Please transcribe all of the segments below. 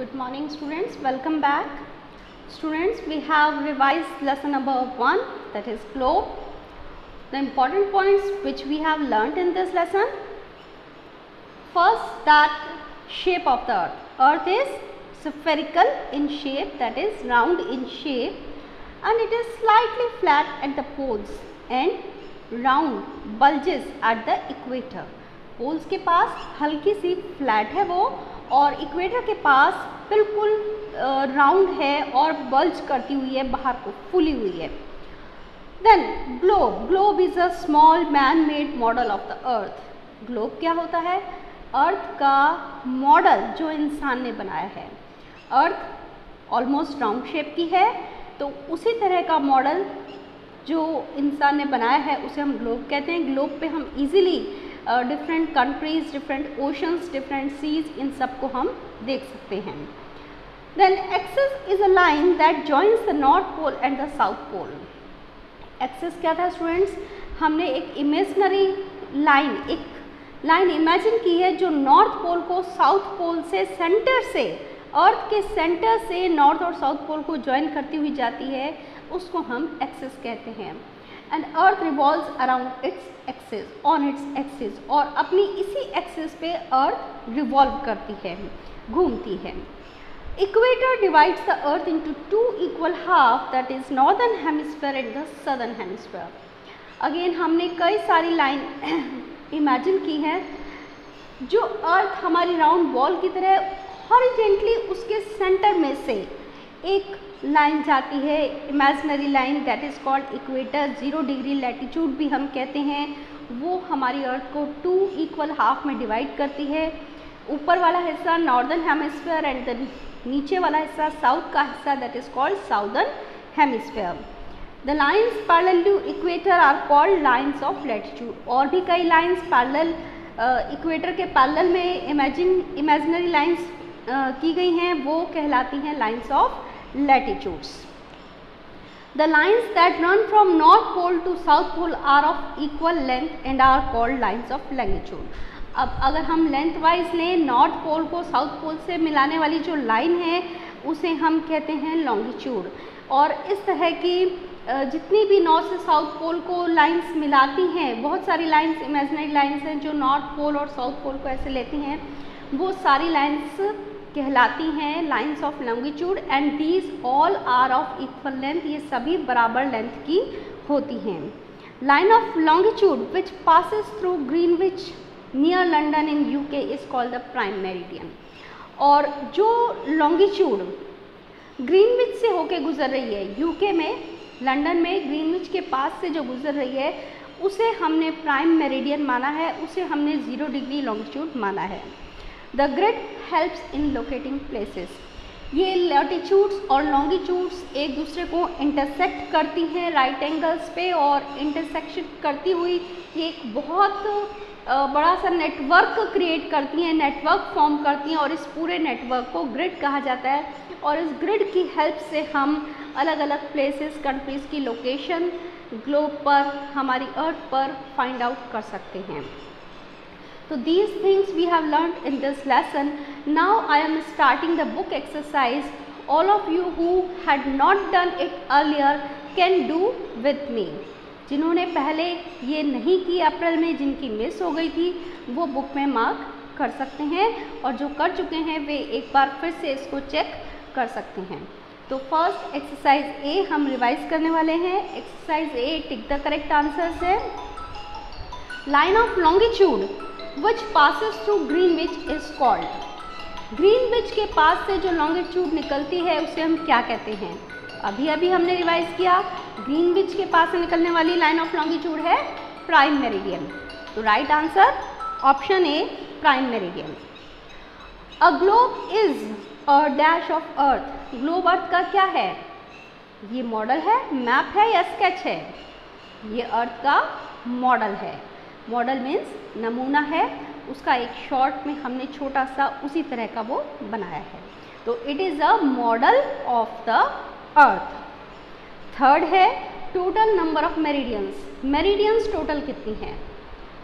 Good morning students, welcome back. Students, we have revised lesson number 1, that is globe. The important points which we have learnt in this lesson. First, that shape of the earth. Earth is spherical in shape, that is round in shape, and it is slightly flat at the poles and round bulges at the equator. Poles के पास हल्की सी flat है वो, और equator के पास बिल्कुल round है और बल्ज करती हुई है, बाहर को फूली हुई है. Then globe. Globe is a small man made model of the earth. Globe क्या होता है? अर्थ का मॉडल जो इंसान ने बनाया है. अर्थ ऑलमोस्ट राउंड शेप की है, तो उसी तरह का मॉडल जो इंसान ने बनाया है उसे हम ग्लोब कहते हैं. ग्लोब पे हम easily different countries, different oceans, different seas, इन सब को हम देख सकते हैं. Then axis is a line that joins the north pole and the south pole. Axis क्या था स्टूडेंट्स? हमने एक इमेजिनरी लाइन, एक लाइन इमेजिन की है जो नॉर्थ पोल को साउथ पोल से, सेंटर से, अर्थ के सेंटर से नॉर्थ और साउथ पोल को ज्वाइन करती हुई जाती है, उसको हम एक्सिस कहते हैं. And earth revolves around its axis, on its axis, और अपनी इसी एक्सिस पे अर्थ रिवॉल्व करती है, घूमती है. Equator divides the earth into two equal half, that is northern hemisphere and the southern hemisphere. Again हमने कई सारी लाइन इमेजिन की है. जो अर्थ हमारी राउंड बॉल की तरह हॉरिजेंटली उसके सेंटर में से एक लाइन जाती है, imaginary line, that is called equator. 0 degree latitude भी हम कहते हैं. वो हमारी अर्थ को 2 इक्वल हाफ में डिवाइड करती है. ऊपर वाला हिस्सा नॉर्दर्न हेमिस्फीयर एंड द नीचे वाला हिस्सा साउथ का हिस्सा, that is called southern hemisphere. The lines parallel to equator are called lines of latitude. और भी कई लाइन्स पैरेलल इक्वेटर के पैरेलल में इमेजिनरी लाइन्स की गई हैं, वो कहलाती हैं lines of latitudes. The lines that run from north pole to south pole are of equal length and are called lines of longitude. अब अगर हम लेंथ वाइज लें, नॉर्थ पोल को साउथ पोल से मिलाने वाली जो लाइन है उसे हम कहते हैं लॉन्गिट्यूड. और इस तरह की जितनी भी नॉर्थ से साउथ पोल को लाइंस मिलाती हैं, बहुत सारी लाइंस इमेजिनरी लाइंस हैं जो नॉर्थ पोल और साउथ पोल को ऐसे लेती हैं, वो सारी लाइंस कहलाती हैं lines of longitude. And these all are of equal length. ये सभी बराबर लेंथ की होती हैं. Line of longitude which passes through Greenwich near London in UK is called the prime meridian. और जो लॉन्गिट्यूड ग्रीनविच से होके गुजर रही है, यूके में, लंदन में ग्रीनविच के पास से जो गुजर रही है, उसे हमने प्राइम मेरिडियन माना है, उसे हमने 0 डिग्री लॉन्गिट्यूड माना है. The grid helps in locating places. ये लैटिट्यूड्स और लॉन्गिट्यूड्स एक दूसरे को इंटरसेक्ट करती हैं राइट एंगल्स पे, और इंटरसेक्शन करती हुई ये एक बहुत बड़ा सा नेटवर्क क्रिएट करती हैं, नेटवर्क फॉर्म करती हैं, और इस पूरे नेटवर्क को ग्रिड कहा जाता है. और इस ग्रिड की हेल्प से हम अलग अलग प्लेसेस, कंट्रीज़ की लोकेशन ग्लोब पर, हमारी अर्थ पर फाइंड आउट कर सकते हैं. So these things we have learned in this lesson. Now I am starting the book exercise. All of you who had not done it earlier can do with me. जिन्होंने पहले ये नहीं की अप्रैल में, जिनकी मिस हो गई थी, वो बुक में मार्क कर सकते हैं, और जो कर चुके हैं वे एक बार फिर से इसको चेक कर सकते हैं. तो फर्स्ट एक्सरसाइज ए हम रिवाइज करने वाले हैं. Exercise A, tick the correct answers है. Line of longitude which passes through Greenwich is called. Greenwich के पास से जो लॉन्गिट्यूड निकलती है उसे हम क्या कहते हैं? अभी अभी हमने रिवाइज किया. ग्रीनविच के पास से निकलने वाली लाइन ऑफ लॉन्गिट्यूड है प्राइम मेरिडियन. तो right answer option A, prime meridian. A globe is a dash of earth. Globe earth का क्या है? ये मॉडल है, मैप है या स्केच है? ये अर्थ का मॉडल है. मॉडल मीन्स नमूना है, उसका एक शॉर्ट में हमने छोटा सा उसी तरह का वो बनाया है. तो it is a model of the earth. Third है total number of meridians. Meridians total कितनी हैं?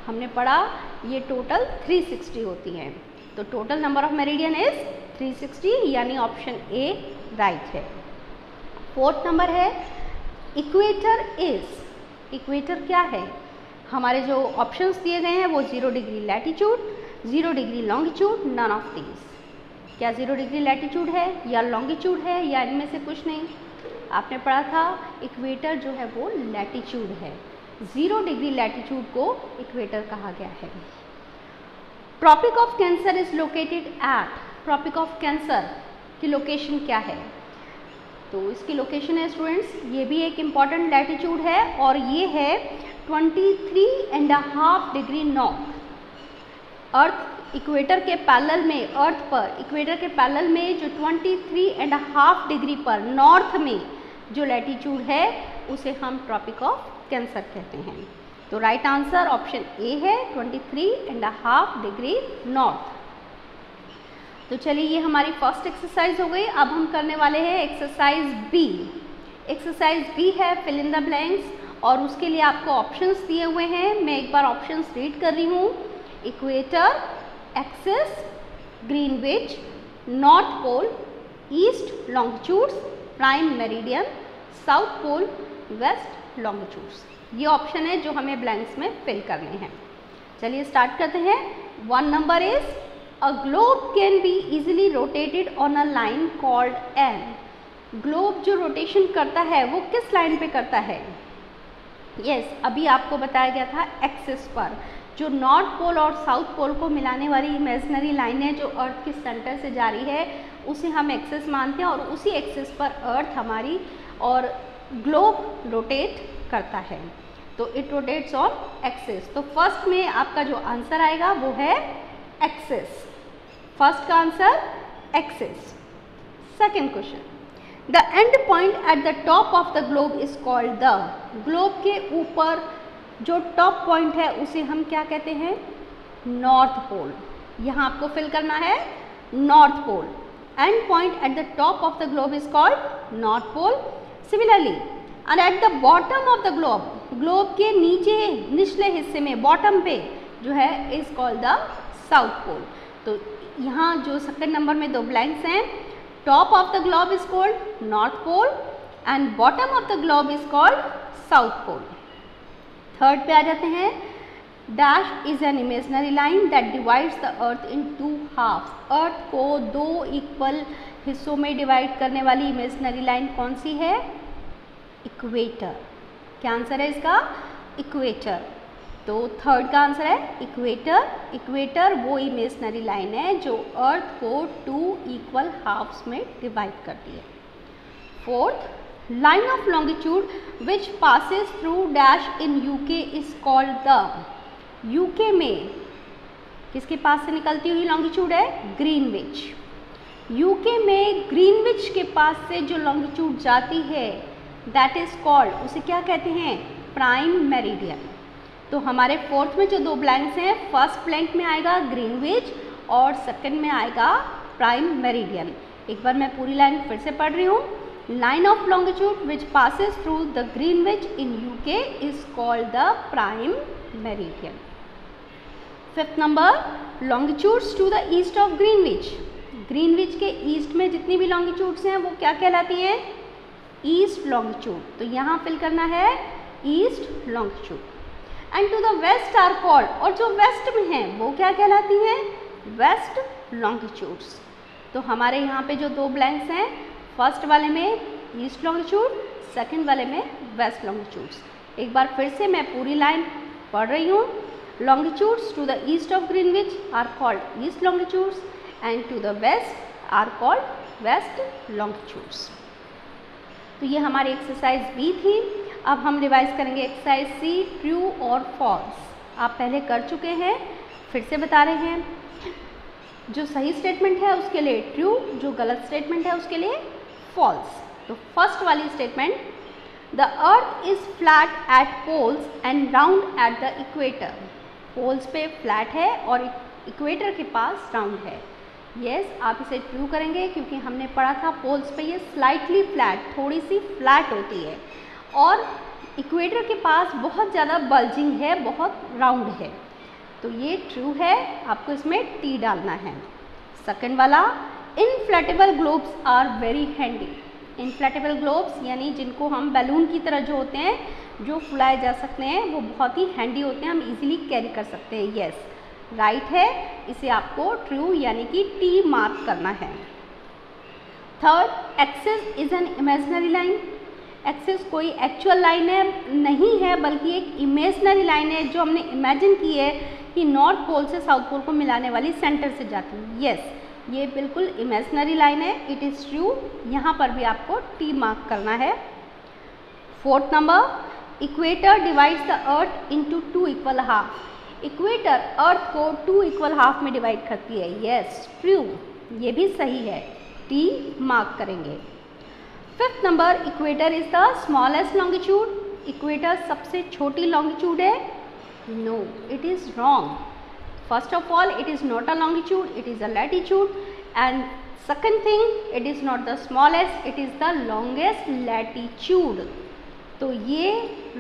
हमने पढ़ा ये टोटल 360 होती हैं. तो total number of meridian is 360 यानी ऑप्शन ए राइट है। फोर्थ नंबर है इक्वेटर इज, इक्वेटर क्या है? हमारे जो ऑप्शंस दिए गए हैं वो 0 degree latitude, 0 degree longitude, none of these. क्या 0 डिग्री लैटिट्यूड है या लॉन्गिट्यूड है या इनमें से कुछ नहीं? आपने पढ़ा था इक्वेटर जो है वो लैटिट्यूड है, 0 डिग्री लैटिट्यूड को इक्वेटर कहा गया है। Tropic of Cancer is located at, Tropic of Cancer की लोकेशन क्या है? तो इसकी लोकेशन है स्टूडेंट्स, ये भी एक इम्पॉर्टेंट लैटिट्यूड है और ये है 23.5 डिग्री नॉर्थ। अर्थ इक्वेटर के पैरेलल में, अर्थ पर इक्वेटर के पैरेलल में जो 23.5 डिग्री पर नॉर्थ में जो लैटिट्यूड है उसे हम ट्रॉपिक ऑफ कैंसर कहते हैं। तो राइट आंसर ऑप्शन ए है 23.5 डिग्री नॉर्थ। तो चलिए ये हमारी फर्स्ट एक्सरसाइज हो गई। अब हम करने वाले हैं एक्सरसाइज बी। एक्सरसाइज बी है फिल इन द ब्लैंक्स और उसके लिए आपको ऑप्शंस दिए हुए हैं। मैं एक बार ऑप्शंस रीड कर रही हूँ। Equator, axis, Greenwich, North Pole, east longitudes, prime meridian, South Pole, west longitudes. ये ऑप्शन है जो हमें ब्लैंक्स में फिल करने हैं। चलिए स्टार्ट करते हैं। 1 number is a globe can be easily rotated on a line called an. Globe जो रोटेशन करता है वो किस लाइन पे करता है? यस, अभी आपको बताया गया था एक्सिस पर। जो नॉर्थ पोल और साउथ पोल को मिलाने वाली इमेजिनरी लाइन है जो अर्थ के सेंटर से जा रही है उसे हम एक्सिस मानते हैं और उसी एक्सिस पर अर्थ हमारी और ग्लोब रोटेट करता है। तो इट रोटेट्स ऑन एक्सिस। तो फर्स्ट में आपका जो आंसर आएगा वो है एक्सिस। फर्स्ट का answer axis. Second question, the end point at the top of the globe is called the. Globe के ऊपर जो टॉप पॉइंट है उसे हम क्या कहते हैं? North Pole. यहाँ आपको फिल करना है North pole. And point at the top of the globe is called North Pole. Similarly and at the bottom of the globe, globe के नीचे निचले हिस्से में बॉटम पे जो है is called the south Pole. तो यहाँ जो सेकंड नंबर में 2 ब्लैंक्स हैं, top of the globe is called North pole and bottom of the globe is called south pole. Third पे आ जाते हैं। Dash is an imaginary line that divides the earth in 2 halves. Earth को 2 equal हिस्सों में divide करने वाली imaginary line कौन सी है? इक्वेटर। क्या आंसर है इसका? इक्वेटर। तो थर्ड का आंसर है इक्वेटर। इक्वेटर वो इमेजिनरी लाइन है जो अर्थ को 2 इक्वल हाफ्स में डिवाइड करती है। Fourth, line of longitude which passes through dash in UK is called the. UK में किसके पास से निकलती हुई लॉन्गिट्यूड है? ग्रीनविच। यूके में ग्रीनविच के पास से जो लॉन्गिट्यूड जाती है दैट इज कॉल्ड, उसे क्या कहते हैं? Prime meridian. तो हमारे फोर्थ में जो 2 ब्लैंक्स हैं, फर्स्ट ब्लैंक में आएगा ग्रीनविच और सेकंड में आएगा प्राइम मेरिडियन। एक बार मैं पूरी लाइन फिर से पढ़ रही हूँ। Line of longitude which passes through the Greenwich in UK is called the prime meridian. Fifth number, longitudes to the east of Greenwich. Greenwich के ईस्ट में जितनी भी लॉन्गिट्यूड्स हैं वो क्या कहलाती हैं? East longitude. तो यहाँ फिल करना है east longitude. And to the west are called, और जो वेस्ट में हैं वो क्या कहलाती हैं? West longitudes. तो हमारे यहाँ पे जो 2 ब्लैंक्स हैं, फर्स्ट वाले में ईस्ट लॉन्गिट्यूड, सेकंड वाले में वेस्ट लॉन्गिट्यूड्स। एक बार फिर से मैं पूरी लाइन पढ़ रही हूँ। Longitudes to the east of Greenwich are called east longitudes and to the west are called west longitudes. तो ये हमारी एक्सरसाइज बी थी। अब हम रिवाइज करेंगे एक्सरसाइज सी, ट्रू और फॉल्स। आप पहले कर चुके हैं, फिर से बता रहे हैं। जो सही स्टेटमेंट है उसके लिए ट्रू, जो गलत स्टेटमेंट है उसके लिए फॉल्स। तो फर्स्ट वाली statement, the earth is flat at poles and round at the equator. Poles पे फ्लैट है और इक्वेटर के पास राउंड है। यस, आप इसे ट्रू करेंगे क्योंकि हमने पढ़ा था पोल्स पे ये स्लाइटली फ्लैट, थोड़ी सी फ्लैट होती है और इक्वेटर के पास बहुत ज़्यादा बल्जिंग है, बहुत राउंड है। तो ये ट्रू है, आपको इसमें टी डालना है। सेकंड वाला, inflatable globes are very handy. Inflatable globes यानी जिनको हम बैलून की तरह जो होते हैं, जो फुलाए जा सकते हैं, वो बहुत ही हैंडी होते हैं, हम इजीली कैरी कर सकते हैं। यस, राइट है, इसे आपको ट्रू यानी कि टी मार्क करना है। Third, axis is an imaginary line. Axis कोई एक्चुअल लाइन है नहीं है, बल्कि एक इमेजिनरी लाइन है जो हमने इमेजिन की है कि नॉर्थ पोल से साउथ पोल को मिलाने वाली सेंटर से जाती है। यस, ये बिल्कुल इमेजिनरी लाइन है, इट इज़ ट्रू। यहाँ पर भी आपको टी मार्क करना है। Fourth number, equator divides the earth into 2 equal half. Equator earth को 2 इक्वल हाफ में डिवाइड करती है। यस, ट्रू, ये भी सही है, टी मार्क करेंगे। Fifth number, equator is the smallest longitude. Equator सबसे छोटी लॉन्गिट्यूड है। No, it is wrong. First of all, it is not a longitude, it is a latitude, and second thing, it is not the smallest, it is the longest latitude. तो ये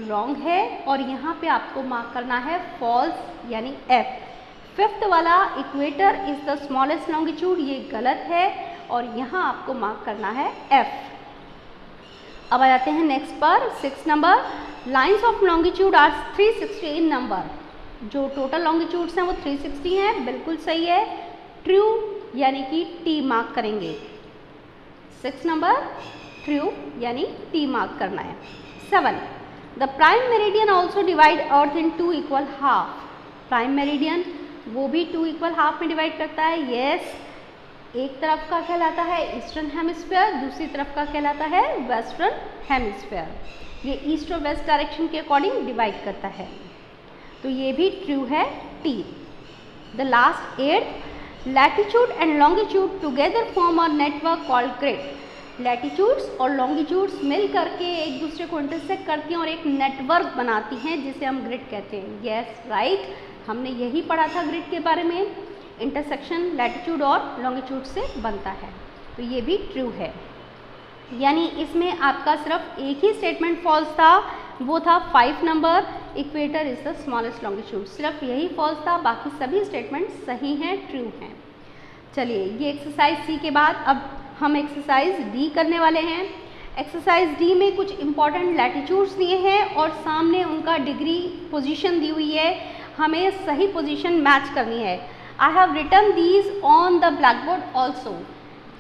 wrong है और यहाँ पे आपको mark करना है false यानी F। फिफ्थ वाला equator is the smallest longitude, ये गलत है और यहाँ आपको मार्क करना है F। अब आ जाते हैं नेक्स्ट पर, 6 number, lines of longitude are 360 in number. जो टोटल लॉन्गिट्यूड्स हैं वो 360 हैं, बिल्कुल सही है, ट्रू यानी कि टी मार्क करेंगे। 6 नंबर, ट्रू यानी टी मार्क करना है। 7, the prime meridian also divide earth in 2 equal half. Prime meridian वो भी 2 इक्वल हाफ में डिवाइड करता है। यस, एक तरफ का कहलाता है ईस्टर्न हेमिस्फीयर, दूसरी तरफ का कहलाता है वेस्टर्न हेमिस्फीयर। ये ईस्ट और वेस्ट डायरेक्शन के अकॉर्डिंग डिवाइड करता है, तो ये भी ट्रू है, T. The last 8, latitude and longitude together form a network called grid. Latitudes और लॉन्गिट्यूड्स मिल करके एक दूसरे को इंटरसेक्ट करती हैं और एक नेटवर्क बनाती हैं जिसे हम ग्रिड कहते हैं। यस, राइट, हमने यही पढ़ा था ग्रिड के बारे में, इंटरसेक्शन लैटिट्यूड और लॉन्गिट्यूड से बनता है, तो ये भी ट्रू है। यानी इसमें आपका सिर्फ एक ही स्टेटमेंट फॉल्स था, वो था 5 number, equator is the smallest longitude. सिर्फ यही फॉल्स था, बाकी सभी स्टेटमेंट सही हैं, ट्रू हैं। चलिए, ये एक्सरसाइज सी के बाद अब हम एक्सरसाइज डी करने वाले हैं। एक्सरसाइज डी में कुछ इंपॉर्टेंट लैटिट्यूड्स दिए हैं और सामने उनका डिग्री पोजीशन दी हुई है, हमें सही पोजीशन मैच करनी है। I have written these on the black board also.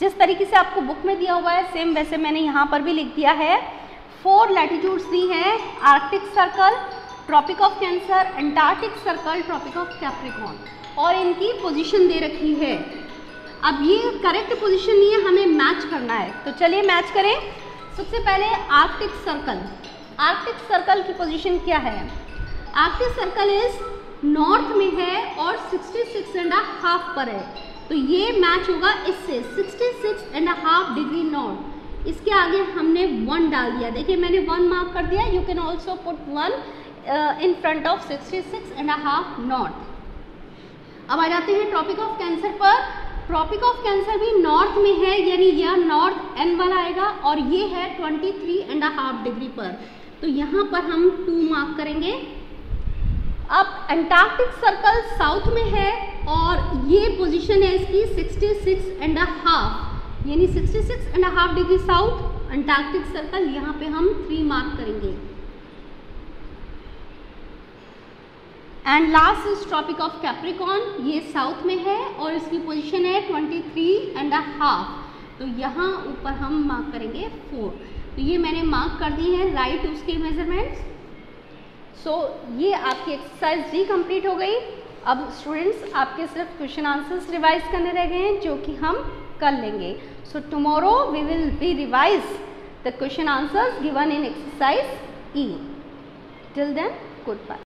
जिस तरीके से आपको बुक में दिया हुआ है सेम वैसे मैंने यहाँ पर भी लिख दिया है। 4 लैटिट्यूड्स दी हैं, Arctic Circle, Tropic of Cancer, Antarctic Circle, Tropic of Capricorn, और इनकी पोजीशन दे रखी है। अब ये करेक्ट पोजीशन नहीं है, हमें मैच करना है, तो चलिए मैच करें। सबसे पहले आर्कटिक सर्कल। आर्कटिक सर्कल की पोजीशन क्या है? आर्कटिक सर्कल इज नॉर्थ में है और 66.5 पर है, तो ये मैच होगा इससे, 66.5 डिग्री नॉर्थ। इसके आगे हमने 1 डाल दिया, देखिए मैंने 1 मार्क कर दिया। You can also put 1 in front of 66.5 north. अब आ जाते हैं ट्रॉपिक ऑफ कैंसर पर। ट्रॉपिक ऑफ कैंसर भी नॉर्थ में है, यानी यह नॉर्थ एन वाला आएगा और ये है 23.5 डिग्री पर, तो यहाँ पर हम 2 मार्क करेंगे। अब अंटार्कटिक सर्कल साउथ में है और ये पोजीशन है इसकी 66.5, यानी 66.5 डिग्री साउथ अंटार्कटिक सर्कल, यहाँ पे हम 3 मार्क करेंगे। And last is Tropic of Capricorn, ये साउथ में है और इसकी पोजीशन है 23.5, तो यहाँ ऊपर हम मार्क करेंगे 4। तो ये मैंने मार्क कर दी है राइट उसके मेजरमेंट्स। सो ये आपकी एक्सरसाइज डी कंप्लीट हो गई। अब स्टूडेंट्स आपके सिर्फ क्वेश्चन आंसर्स रिवाइज करने रह गए हैं, जो कि हम कर लेंगे। So tomorrow we will be revise the question answers given in exercise E. Till then, good bye.